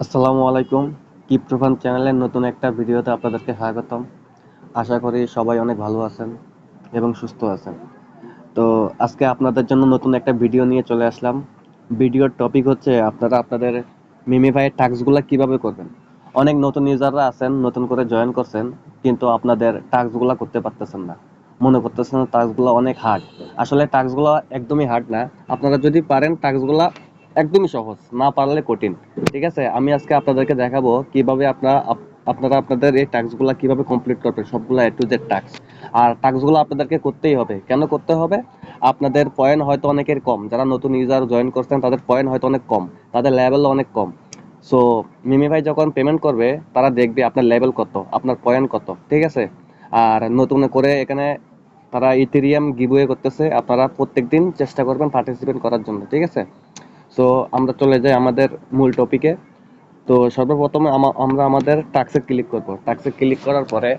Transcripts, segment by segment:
আসসালামু আলাইকুম। ক্রিপ্টোফান চ্যানেলের নতুন একটা ভিডিওতে আপনাদেরকে স্বাগতম। আশা করি সবাই অনেক ভালো আছেন এবং সুস্থ আছেন। তো আজকে আপনাদের জন্য নতুন একটা ভিডিও নিয়ে চলে আসলাম। ভিডিওর টপিক হচ্ছে আপনারা আপনাদের মিমিফাই টাস্কগুলো কিভাবে করবেন। অনেক নতুন ইউজাররা আছেন, নতুন করে জয়েন করছেন, কিন্তু আপনাদের টাস্কগুলো করতে পারতেছেন না, মনে করতেছেন টাস্কগুলো অনেক হার্ড। আসলে টাস্কগুলো একদমই হার্ড না। আপনারা যদি পারেন টাস্কগুলো একদমই সহজ, না পারলে কঠিন। ঠিক আছে, আমি আজকে আপনাদেরকে দেখাবো কিভাবে আপনারা আপনাদের এই টাস্কগুলো কিভাবে কমপ্লিট করবেন, সবগুলো এ টু জেড টাস্ক। আর টাস্কগুলো আপনাদেরকে করতেই হবে। কেন করতে হবে? আপনাদের পয়েন্ট হয়তো অনেকের কম, যারা নতুন ইউজার জয়েন করছেন তাদের পয়েন্ট হয়তো অনেক কম, তাদের লেভেল অনেক কম। সো মিমি ভাই যখন পেমেন্ট করবে তারা দেখবে আপনার লেভেল কত, আপনার পয়েন্ট কত। ঠিক আছে, আর নতুন করে এখানে তারা ইথেরিয়াম গিভওয়ে করতেছে, আপনারা প্রত্যেকদিন চেষ্টা করবেন পার্টিসিপেট করার জন্য। ঠিক আছে, সো আমরা চলে যাই আমাদের মূল টপিকে। তো সর্বপ্রথমে আমরা আমাদের টাক্সে ক্লিক করব। টাক্সে ক্লিক করার পরে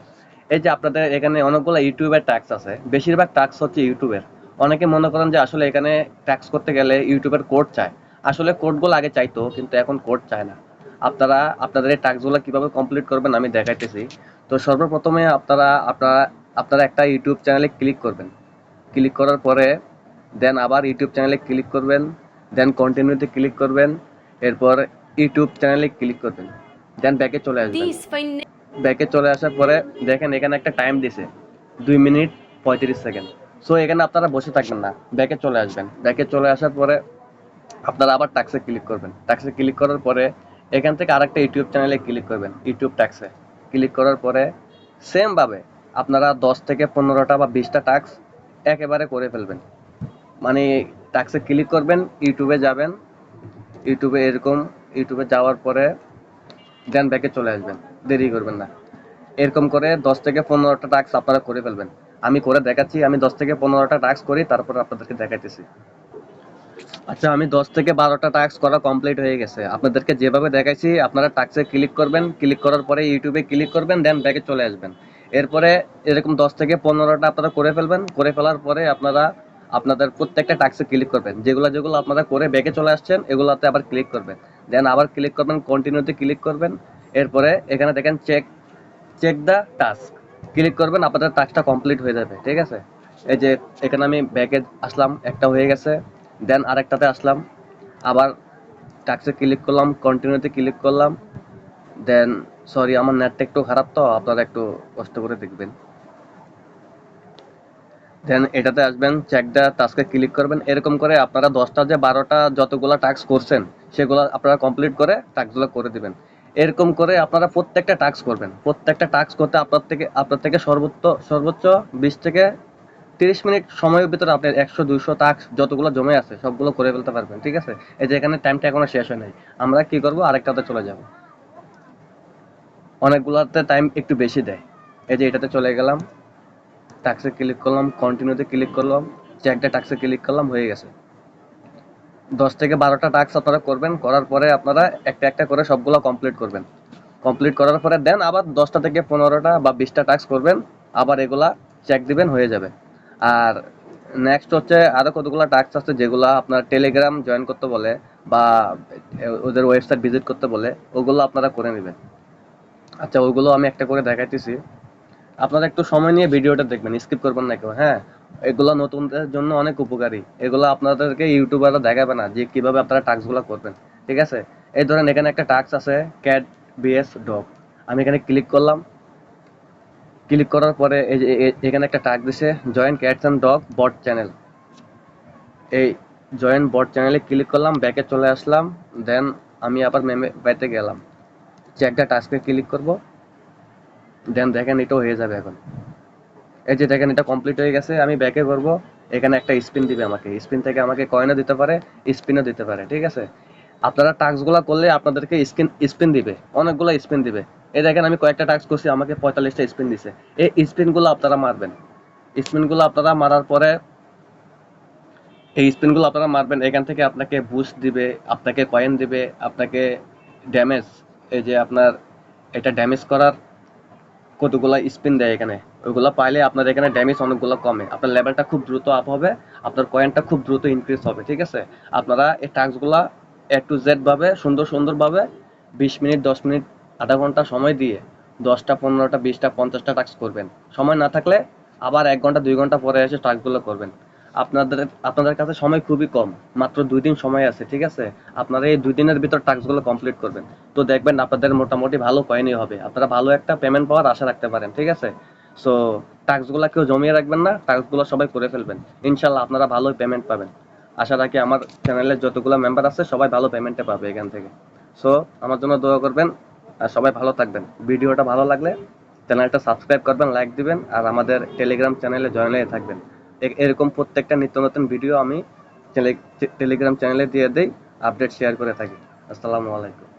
এই যে আপনাদের এখানে অনেকগুলো ইউটিউবের টাক্স আছে, বেশিরভাগ টাক্স হচ্ছে ইউটিউবের। অনেকে মনে করেন যে আসলে এখানে ট্যাক্স করতে গেলে ইউটিউবের কোড চায়। আসলে কোডগুলো আগে চাইতো, কিন্তু এখন কোড চায় না। আপনারা আপনাদের এই টাস্কগুলো কিভাবে কমপ্লিট করবেন আমি দেখাইতেছি। তো সর্বপ্রথমে আপনারা আপনারা একটা ইউটিউব চ্যানেলে ক্লিক করবেন। ক্লিক করার পরে দেন আবার ইউটিউব চ্যানেলে ক্লিক করবেন, দেন কন্টিনিউতে ক্লিক করবেন, এরপর ইউটিউব চ্যানেলে ক্লিক করবেন, দেন ব্যাকে চলে আসবেন। ব্যাকে চলে আসার পরে দেখেন এখানে একটা টাইম দিছে 2 মিনিট 35 সেকেন্ড। সো এখানে আপনারা বসে থাকবেন না, ব্যাকে চলে আসবেন। ব্যাকে চলে আসার পরে আপনারা আবার টাক্সে ক্লিক করবেন। টাক্সে ক্লিক করার পরে এখান থেকে আরেকটা ইউটিউব চ্যানেলে ক্লিক করবেন। ইউটিউব টাক্সে ক্লিক করার পরে সেম ভাবে আপনারা 10 থেকে 15টা বা 20টা টাক্স একেবারে করে ফেলবেন। মানে টাক্সে ক্লিক করবেন, ইউটিউবে যাবেন, ইউটিউবে এরকম ইউটিউবে যাওয়ার পরে দেন ব্যাকে চলে আসবেন, দেরি করবেন না। এরকম করে 10 থেকে 15টা টাস্ক আপনারা করে ফেলবেন। আমি করে দেখাচ্ছি, আমি 10 থেকে 15টা টাস্ক করি, তারপর আপনাদেরকে দেখাইতেছি। আচ্ছা, আমি 10 থেকে 12টা টাস্ক করা কমপ্লিট হয়ে গেছে। আপনাদেরকে যেভাবে দেখাইছি আপনারা টাস্কে ক্লিক করবেন, ক্লিক করার পরে ইউটিউবে ক্লিক করবেন, দেন ব্যাকে চলে আসবেন। এরপরে এরকম 10 থেকে 15টা আপনারা করে ফেলবেন। করে ফেলার পরে আপনারা আপনাদের প্রত্যেকটা টাস্কে ক্লিক করবেন, যেগুলো যেগুলো আপনারা করে ব্যাকে চলে আসছেন এগুলোতে আবার ক্লিক করবেন। দেন আবার ক্লিক করবেন, কন্টিনিউতে ক্লিক করবেন। এরপরে এখানে দেখেন check check the task, click করবেন, আপনাদের টাস্কটা কমপ্লিট হয়ে যাবে। ঠিক আছে, এই যে এখানে আমি ব্যাকে আসলাম, একটা হয়ে গেছে। দেন আরেকটাতে আসলাম, আবার টাস্কে ক্লিক করলাম, কন্টিনিউতে ক্লিক করলাম। দেন সরি, আমার নেটটা একটু খারাপ, তো আপনারা একটু কষ্ট করে দেখবেন। দেন এটাতে আসবেন, চেক দ্য টাস্কে ক্লিক করবেন। এরকম করে আপনারা 10টা যে 12টা যতগুলো টাস্ক করছেন সেগুলো আপনারা কমপ্লিট করে টাস্কগুলো করে দিবেন। এরকম করে আপনারা প্রত্যেকটা টাস্ক করবেন। প্রত্যেকটা টাস্ক করতে আপনার থেকে সর্বোচ্চ 20 থেকে 30 মিনিট সময়ের ভিতরে আপনি 100 200 টাস্ক যতগুলো জমে আছে সবগুলো করে ফেলতে পারবেন। ঠিক আছে, এই যে এখানে টাইমটা এখনো শেষ হয় নাই, আমরা কি করব আরেকটাতে চলে যাব। অনেকগুলোতে টাইম একটু বেশি দেয়। এই যে এটাতে চলে গেলাম, টাস্কে ক্লিক করলাম, কন্টিনিউতে ক্লিক করলাম, চেক দ্য টাস্কে ক্লিক করলাম, হয়ে গেছে। 10 থেকে 12টা টাস্ক আপনারা করবেন, করার পরে আপনারা একটা একটা করে সবগুলো কমপ্লিট করবেন। কমপ্লিট করার পরে দেন আবার 10টা থেকে 15টা বা 20টা টাস্ক করবেন, আবার এগুলা চেক দিবেন, হয়ে যাবে। আর নেক্সট হচ্ছে আরো কতগুলো টাস্ক আছে যেগুলো আপনার টেলিগ্রাম জয়েন করতে বলে বা ওদের ওয়েবসাইট ভিজিট করতে বলে, ওগুলো আপনারা করে নেবেন। আচ্ছা, ওইগুলো আমি একটা করে দেখাইতেছি। আপনারা একটু সময় নিয়ে ভিডিওটা দেখবেন, স্কিপ করবেন না কেউ, হ্যাঁ। এগুলো নতুনদের জন্য অনেক উপকারী। এগুলো আপনাদেরকে ইউটিউবাররা দেখাবে না যে কিভাবে আপনারা টাস্কগুলো করবেন। ঠিক আছে, এই ধরেন এখানে একটা টাস্ক আছে ক্যাট বিএস ডগ। আমি এখানে ক্লিক করলাম। ক্লিক করার পরে এই যে এখানে একটা টাস্ক দিছে join cats and dog bot channel. এই জয়েন বট চ্যানেলে ক্লিক করলাম, ব্যাকে চলে আসলাম। দেন আমি আবার মেমে বাইতে গেলাম, চেক দ্য টাস্কে ক্লিক করব। দেন দেখেন এটাও হয়ে যাবে এখন। এই যে দেখেন এটা কমপ্লিট হয়ে গেছে। আমি ব্যাকে করব, এখানে একটা স্পিন দিবে আমাকে, স্পিন থেকে আমাকে কয়েনও দিতে পারে, স্পিনও দিতে পারে। ঠিক আছে, আপনারা টাস্কগুলো করলে আপনাদেরকে স্পিন দিবে, অনেকগুলো স্পিন দিবে। এই দেখেন আমি কয়েকটা টাস্ক করছি, আমাকে 45টা স্পিন দিছে। এই স্পিনগুলো আপনারা মারবেন। স্পিনগুলো আপনারা মারার পরে এই স্পিনগুলো আপনারা মারবেন, এখান থেকে আপনাকে বুস্ট দিবে, আপনাকে কয়েন দিবে, আপনাকে ড্যামেজ, এই যে আপনার এটা ড্যামেজ করার কতগুলা স্পিন দেয় এখানে, ওইগুলো পাইলে আপনার এখানে ড্যামেজ অনেকগুলো কমে, আপনার লেভেলটা খুব দ্রুত আপ হবে, আপনার কয়েনটা খুব দ্রুত ইনক্রিজ হবে। ঠিক আছে, আপনারা এই টাস্কগুলা এ টু জেড ভাবে সুন্দরভাবে 20 মিনিট, 10 মিনিট, আধা ঘন্টা সময় দিয়ে 10টা, 15টা, 20টা, 50টা টাস্ক করবেন। সময় না থাকলে আবার 1 ঘন্টা, 2 ঘন্টা পরে এসে টাস্কগুলো করবেন। আপনাদের আপনাদের কাছে সময় খুবই কম, মাত্র 2 দিন সময় আছে, ঠিক আছে? আপনারা এই 2 দিনের ভিতর টাস্কগুলো কমপ্লিট করবেন। তো দেখবেন আপনাদের মোটামুটি ভালো পয়েন্টই হবে, আপনারা ভালো একটা পেমেন্ট পাওয়ার আশা রাখতে পারেন, ঠিক আছে? সো টাস্কগুলো কেউ জমিয়ে রাখবেন না, টাস্কগুলো সবাই করে ফেলবেন। ইনশাল্লাহ আপনারা ভালোই পেমেন্ট পাবেন। আশা রাখি আমার চ্যানেলের যতগুলো মেম্বার আছে সবাই ভালো পেমেন্টে পাবে এখান থেকে। সো আমার জন্য দোয়া করবেন আর সবাই ভালো থাকবেন। ভিডিওটা ভালো লাগলে চ্যানেলটা সাবস্ক্রাইব করবেন, লাইক দিবেন আর আমাদের টেলিগ্রাম চ্যানেলে জয়েন হয়ে থাকবেন। এরকম প্রত্যেকটা নিত্য নতুন ভিডিও আমি টেলিগ্রাম চ্যানেলে দিয়ে দেই, আপডেট শেয়ার করে থাকি। আসসালামু আলাইকুম।